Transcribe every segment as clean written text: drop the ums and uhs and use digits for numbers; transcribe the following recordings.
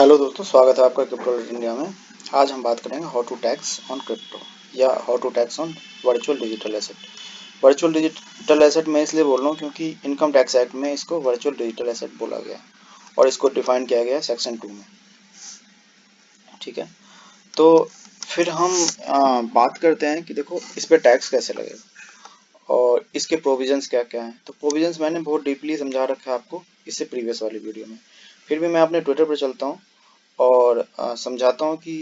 Hello दोस्तों, स्वागत है आपका क्रिप्टो इंडिया में। आज हम बात करेंगे how to tax on crypto या how to tax on virtual digital asset. Virtual digital asset मैं इसलिए बोल रहा हूँ क्योंकि इनकम टैक्स एक्ट में इसको वर्चुअल डिजिटल एसेट बोला गया है और इसको डिफाइन किया गया है सेक्शन 2 में। ठीक है, तो फिर हम बात करते हैं कि देखो इस पर टैक्स कैसे लगेगा और इसके प्रोविजंस क्या क्या हैं। तो प्रोविजंस मैंने बहुत डीपली समझा रखा है आपको इससे प्रीवियस वाली वीडियो में। फिर भी मैं अपने ट्विटर पर चलता हूँ और समझाता हूँ कि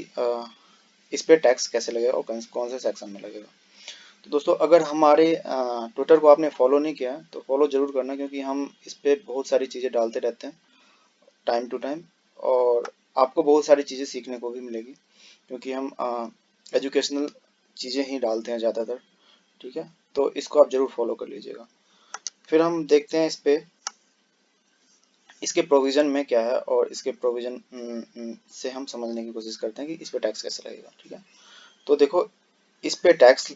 इस पे टैक्स कैसे लगेगा और कौन से सेक्शन में लगेगा। तो दोस्तों, अगर हमारे ट्विटर को आपने फॉलो नहीं किया तो फॉलो जरूर करना, क्योंकि हम इस पे बहुत सारी चीज़ें डालते रहते हैं टाइम टू टाइम और आपको बहुत सारी चीज़ें सीखने को भी मिलेगी, क्योंकि हम एजुकेशनल चीज़ें ही डालते हैं ज़्यादातर। ठीक है, तो इसको आप जरूर फॉलो कर लीजिएगा। फिर हम देखते हैं इस पे इसके प्रोविज़न में क्या है और इसके प्रोविज़न से हम समझने की कोशिश करते हैं कि इस पे टैक्स कैसे लगेगा। ठीक है, तो देखो इस पे टैक्स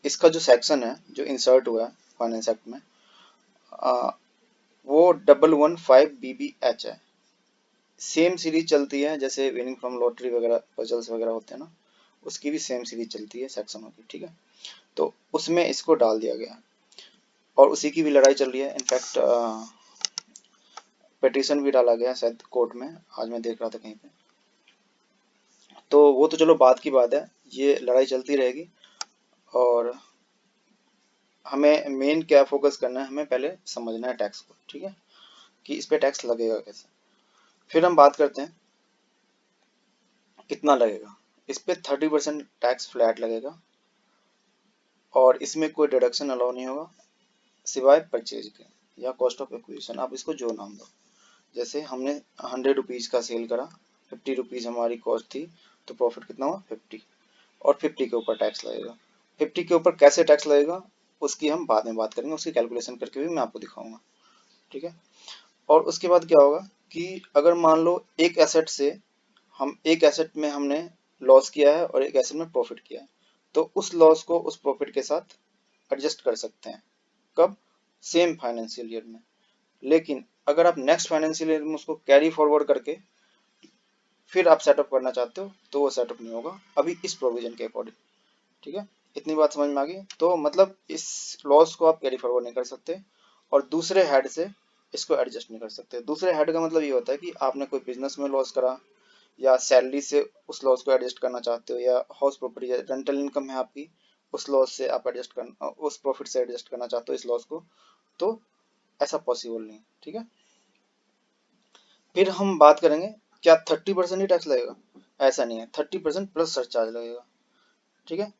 इसका जो सेक्शन है जो इंसर्ट हुआ है फाइनेंस एक्ट में, वो 1115 BBH है। सेम सीरीज चलती है जैसे विनिंग फ्रॉम लॉटरी वगैरह पजल्स वगैरह होते हैं ना, उसकी भी सेम सीरीज चलती है सेक्शनों की। ठीक है, तो उसमें इसको डाल दिया गया और उसी की भी लड़ाई चल रही है। इनफैक्ट पिटीशन भी डाला गया शायद कोर्ट में, आज मैं देख रहा था कहीं पे। तो वो तो चलो बात की बात है, ये लड़ाई चलती रहेगी और हमें मेन क्या फोकस करना है, हमें पहले समझना है टैक्स को। ठीक है, कि इस पे टैक्स लगेगा कैसे। फिर हम बात करते हैं कितना लगेगा। इस पे 30% टैक्स फ्लैट लगेगा और इसमें कोई डिडक्शन अलाउ नहीं होगा सिवाय परचेज के या कॉस्ट ऑफ एक्विजिशन, आप इसको जो नाम दो। जैसे हमने 100 रुपीज़ का सेल करा, 50 रुपीज़ हमारी कॉस्ट थी, तो प्रॉफिट कितना हुआ 50, और 50 के ऊपर टैक्स लगेगा। 50 के ऊपर कैसे टैक्स लगेगा उसकी हम बाद में बात करेंगे, उसकी कैलकुलेशन करके भी मैं आपको दिखाऊंगा। ठीक है, और उसके बाद क्या होगा कि अगर मान लो एक एसेट से हम एक एसेट में हमने लॉस किया है और एक एसेट में प्रॉफिट किया है, तो उस लॉस को उस प्रॉफिट के साथ एडजस्ट कर सकते हैं। कब? सेम फाइनेंशियल ईयर में। लेकिन अगर आप नेक्स्ट फाइनेंशियल ईयर में उसको कैरी फॉरवर्ड करके फिर आप सेटअप करना चाहते हो तो वो सेटअप नहीं होगा अभी इस प्रोविजन के अकॉर्डिंग। ठीक है, इतनी बात समझ में आ गई। तो मतलब इस लॉस को आप कैरी फॉरवर्ड नहीं कर सकते और दूसरे हेड से इसको एडजस्ट नहीं कर सकते। दूसरे हेड का मतलब ये होता है कि आपने कोई बिजनेस में लॉस करा या सैलरी से उस लॉस को एडजस्ट करना चाहते हो, या हाउस प्रॉपर्टी रेंटल इनकम है आपकी, उस लॉस से आप एडजस्ट करना, उस प्रॉफिट से एडजस्ट करना चाहते हो इस लॉस को, तो ऐसा पॉसिबल नहीं। ठीक है, फिर हम बात करेंगे क्या 30% ही टैक्स लगेगा। ऐसा नहीं है, 30% प्लस सरचार्ज लगेगा। ठीक है,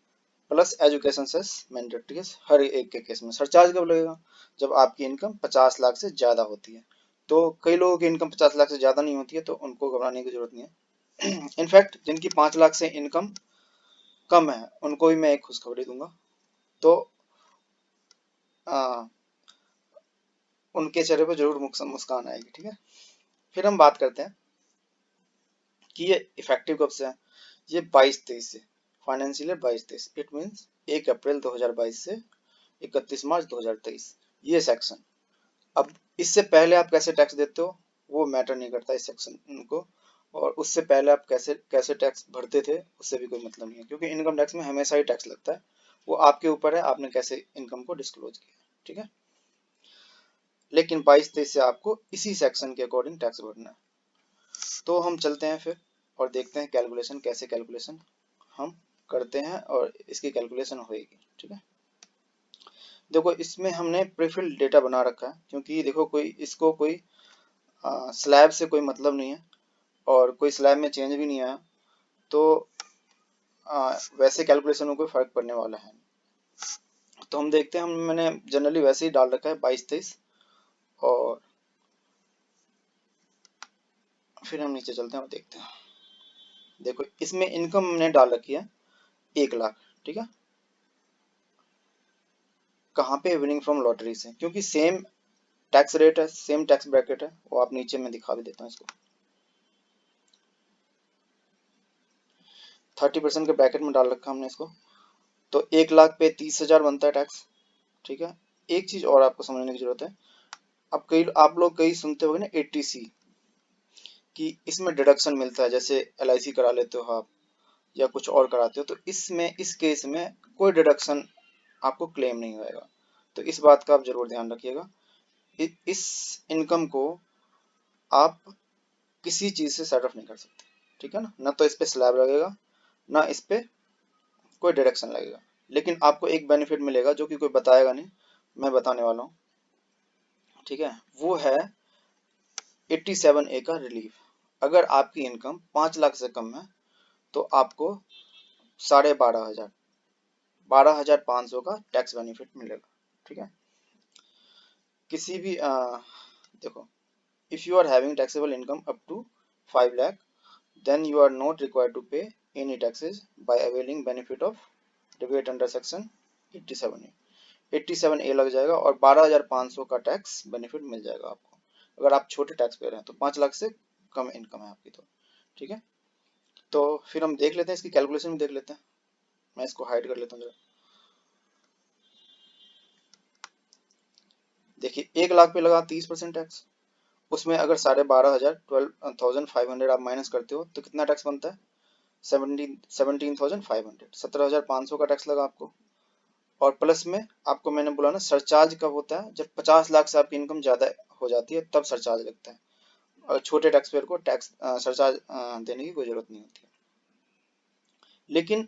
प्लस एजुकेशन सेस मैंडेटरी है हर एक के केस में। सरचार्ज कब लगेगा? जब आपकी इनकम 50 लाख से ज़्यादा होती है। तो कई लोगों की इनकम 50 लाख से ज़्यादा नहीं होती है, तो उनको घबराने की जरूरत नहीं है। इनफैक्ट जिनकी 5 लाख से इनकम कम है उनको भी मैं एक खुशखबरी दूंगा। तो आ, उनके चेहरे पर जरूर मुस्कान आएगी। ठीक है, फिर हम बात करते हैं कि ये इफेक्टिव कब से है। ये 22-23 से, फाइनेंशियल ईयर 22-23, इट मीन्स 1 अप्रैल 2022 से 31 मार्च 2023, ये सेक्शन। अब इससे पहले आप कैसे टैक्स देते हो वो मैटर नहीं करता इस सेक्शन को, और उससे पहले आप कैसे कैसे टैक्स भरते थे उससे भी कोई मतलब नहीं है, क्योंकि इनकम टैक्स में हमेशा ही टैक्स लगता है। वो आपके ऊपर है, आपने कैसे इनकम को डिस्क्लोज किया। ठीक है, लेकिन 22-23 से आपको इसी सेक्शन के अकॉर्डिंग टैक्स भरना है। तो हम चलते हैं फिर और देखते हैं कैलकुलेशन कैसे कैलकुलेशन हम करते हैं और इसकी कैलकुलेशन होएगी। ठीक है, देखो इसमें हमने प्रीफिल्ड डेटा बना रखा है, क्योंकि देखो इसको कोई स्लैब से कोई मतलब नहीं है और कोई स्लैब में चेंज भी नहीं आया, तो वैसे कैलकुलेशन में कोई फर्क पड़ने वाला है। तो हम देखते हैं, हम मैंने जनरली वैसे ही डाल रखा है 22-23, और फिर हम नीचे चलते हैं और देखते हैं। देखो इसमें इनकम हमने डाल रखी है 1 लाख। ठीक है, कहाँ पे? विनिंग फ्रॉम लॉटरी से, क्योंकि सेम टैक्स रेट है, सेम टैक्स ब्रैकेट है। वो आप नीचे में दिखा भी देता हूँ इसको। 30% के ब्रैकेट में डाल रखा हमने इसको। तो 1 लाख पे 30,000 बनता है टैक्स। ठीक है, एक चीज और आपको समझने की जरूरत है। अब कई आप लोग कई सुनते होंगे ना 80C। कि इसमें डिडक्शन मिलता है, जैसे LIC करा लेते हो आप या कुछ और कराते हो, तो इसमें इस केस में कोई डिडक्शन आपको क्लेम नहीं होएगा। तो इस बात का आप जरूर ध्यान रखिएगा। इस इनकम को आप किसी चीज से सेट ऑफ नहीं कर सकते, ठीक है ना। ना तो इस पे स्लैब लगेगा, ना इस पे कोई डिडक्शन लगेगा। लेकिन आपको एक बेनिफिट मिलेगा जो कि कोई बताएगा नहीं, मैं बताने वाला हूँ, ठीक है। वो है 87A का रिलीफ। अगर आपकी इनकम 5 लाख से कम है तो आपको 12,500 12,500 का टैक्स बेनिफिट मिलेगा, ठीक है। किसी भी देखो, if you are having taxable income up to 5 lakh then you are not required to pay any taxes by availing benefit of rebate under section 87A। 87A लग जाएगा और 12,500 का टैक्स बेनिफिट मिल जाएगा आपको, अगर आप छोटे टैक्स पेयर हैं तो 5 लाख से कम इनकम है आपकी तो, ठीक है। तो फिर हम देख लेते हैं, इसकी कैलकुलेशन भी देख लेते हैं। मैं इसको हाइड कर लेता हूँ जरा। देखिए 1 लाख पे लगा 30% टैक्स, उसमें अगर 12,500 12,500 आप माइनस करते हो तो कितना टैक्स बनता है? 17,500 17,500 का टैक्स लगा आपको। और प्लस में आपको मैंने बोला ना, सरचार्ज कब होता है? जब 50 लाख से आपकी इनकम ज्यादा हो जाती है तब सरचार्ज लगता है, और छोटे टैक्स पेयर को टैक्स सरचार्ज देने की कोई जरूरत नहीं होती है। लेकिन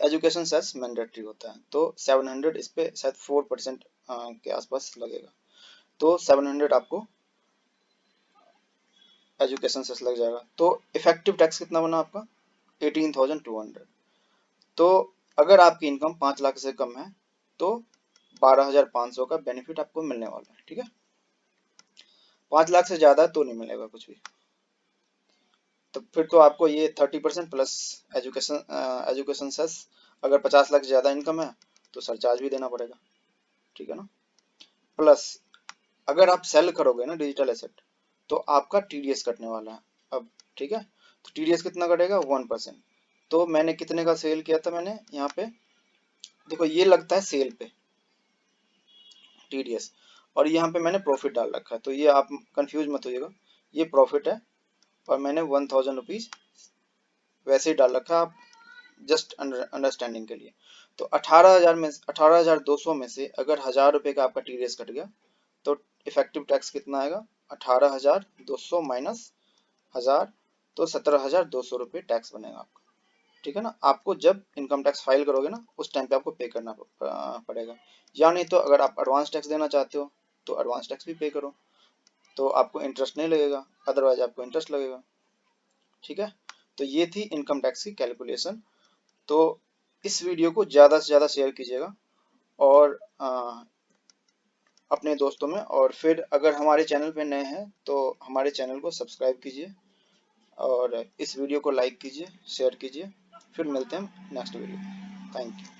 एजुकेशन सेस मैंडेटरी होता है, तो 700 इस पे शायद 4% के आसपास लगेगा, तो 700 आपको एजुकेशन सेस लग जाएगा। तो इफेक्टिव टैक्स कितना बना आपका? 18,200। तो अगर आपकी इनकम 5 लाख से कम है तो 12,500 का बेनिफिट आपको मिलने वाला है, ठीक है। 5 लाख से ज्यादा तो नहीं मिलेगा कुछ भी। तो फिर तो आपको ये 30% प्लस एजुकेशन सेस, अगर 50 लाख से ज्यादा इनकम है तो सरचार्ज भी देना पड़ेगा, ठीक है ना। प्लस अगर आप सेल करोगे ना डिजिटल एसेट तो आपका TDS कटने वाला है अब, ठीक है। तो TDS कितना कटेगा? 1%। तो मैंने कितने का सेल किया था? मैंने यहाँ पे देखो, ये लगता है सेल पे TDS, और यहाँ पे मैंने प्रॉफिट डाल रखा है, तो ये आप कंफ्यूज मत होइएगा, ये प्रॉफिट है और मैंने 1,000 रुपीज वैसे ही डाल रखा है, आप जस्ट अंडरस्टैंडिंग के लिए। तो 18,200 में से अगर 1,000 रुपये का आपका TDS कट गया तो इफेक्टिव टैक्स कितना आएगा? 18,200 माइनस 1,000, तो 17,200 रुपये टैक्स बनेगा आपका, ठीक है ना। आपको जब इनकम टैक्स फाइल करोगे ना उस टाइम पे आपको पे करना पड़ेगा, या नहीं तो अगर आप एडवांस टैक्स देना चाहते हो तो एडवांस टैक्स भी पे करो, तो आपको इंटरेस्ट नहीं लगेगा, अदरवाइज आपको इंटरेस्ट लगेगा, ठीक है। तो ये थी इनकम टैक्स की कैलकुलेशन। तो इस वीडियो को ज़्यादा से ज़्यादा शेयर कीजिएगा और अपने दोस्तों में, और फिर अगर हमारे चैनल पे नए हैं तो हमारे चैनल को सब्सक्राइब कीजिए और इस वीडियो को लाइक कीजिए, शेयर कीजिए। फिर मिलते हैं नेक्स्ट वीडियो। Thank you.